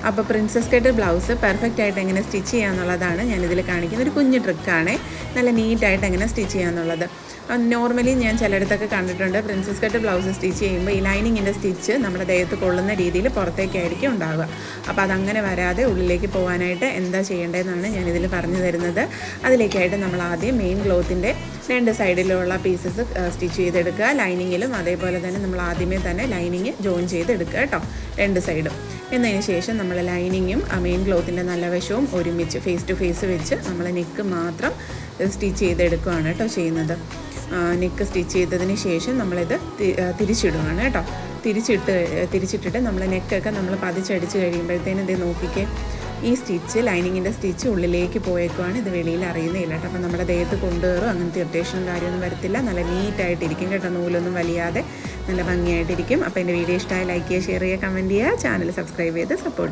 അപ്പോൾ princess cut blouse perfect ആയിട്ട് എങ്ങനെ സ്റ്റിച്ച് ചെയ്യാന്നുള്ളതാണ് ഞാനിതിൽ കാണിക്കുന്നത്. ഒരു കുഞ്ഞു ട്രിക്കാണ്, നല്ല നീറ്റായിട്ട് എങ്ങനെ സ്റ്റിച്ച് ചെയ്യാന്നുള്ളത്. നോർമലി ഞാൻ ചിലയിടത്തൊക്കെ കണ്ടിട്ടുണ്ട് പ്രിൻസസ് കട്ട് ബ്ലൗസ് സ്റ്റിച്ച് ചെയ്യുമ്പോൾ ഈ ലൈനിങ്ങിൻ്റെ സ്റ്റിച്ച് നമ്മുടെ ദേഹത്ത് കൊള്ളുന്ന രീതിയിൽ പുറത്തേക്കായിരിക്കും ഉണ്ടാവുക. അപ്പോൾ അതങ്ങനെ വരാതെ ഉള്ളിലേക്ക് പോകാനായിട്ട് എന്താ ചെയ്യേണ്ടതെന്നാണ് ഞാനിതിൽ പറഞ്ഞു തരുന്നത്. അതിലേക്കായിട്ട് നമ്മൾ ആദ്യം മെയിൻ ക്ലോത്തിൻ്റെ 2 സൈഡിലുള്ള പീസസ് സ്റ്റിച്ച് ചെയ്തെടുക്കുക. ലൈനിങ്ങിലും അതേപോലെ തന്നെ നമ്മൾ ആദ്യമേ തന്നെ ലൈനിങ് ജോയിൻ ചെയ്തെടുക്കുക കേട്ടോ, 2 സൈഡും. എന്നതിന് ശേഷം നമ്മൾ ലൈനിങ്ങും മെയിൻ ക്ലോത്തിൻ്റെ നല്ല വശവും ഒരുമിച്ച് ഫേസ് ടു ഫേസ് വെച്ച് നമ്മൾ നെക്ക് മാത്രം സ്റ്റിച്ച് ചെയ്തെടുക്കുകയാണ് കേട്ടോ ചെയ്യുന്നത്. നെക്ക് സ്റ്റിച്ച് ചെയ്തതിന് ശേഷം നമ്മളിത് തിരിച്ചിടുകയാണ് കേട്ടോ. തിരിച്ചിട്ടിട്ട് നമ്മൾ നെക്കൊക്കെ നമ്മൾ പതിച്ചടിച്ച് കഴിയുമ്പോഴത്തേനും ഇത് നോക്കിക്കേ, ഈ സ്റ്റിച്ച് ലൈനിങ്ങിൻ്റെ സ്റ്റിച്ച് ഉള്ളിലേക്ക് പോയേക്കുവാണ്. ഇത് വെളിയിൽ അറിയുന്നില്ല കേട്ടോ. അപ്പോൾ നമ്മുടെ ദേഹത്ത് കൊണ്ടുകയറും അങ്ങനത്തെ ഇറിറ്റേഷനും കാര്യമൊന്നും വരത്തില്ല. നല്ല നീറ്റായിട്ടിരിക്കും കേട്ടോ, നൂലൊന്നും വലിയാതെ നല്ല ഭംഗിയായിട്ടിരിക്കും. അപ്പോൾ എൻ്റെ വീഡിയോ ഇഷ്ടമായി ലൈക്ക് ചെയ്യുക, ഷെയർ ചെയ്യുക, കമൻറ്റ് ചെയ്യുക, ചാനൽ സബ്സ്ക്രൈബ് ചെയ്ത് സപ്പോർട്ട് ചെയ്യുക.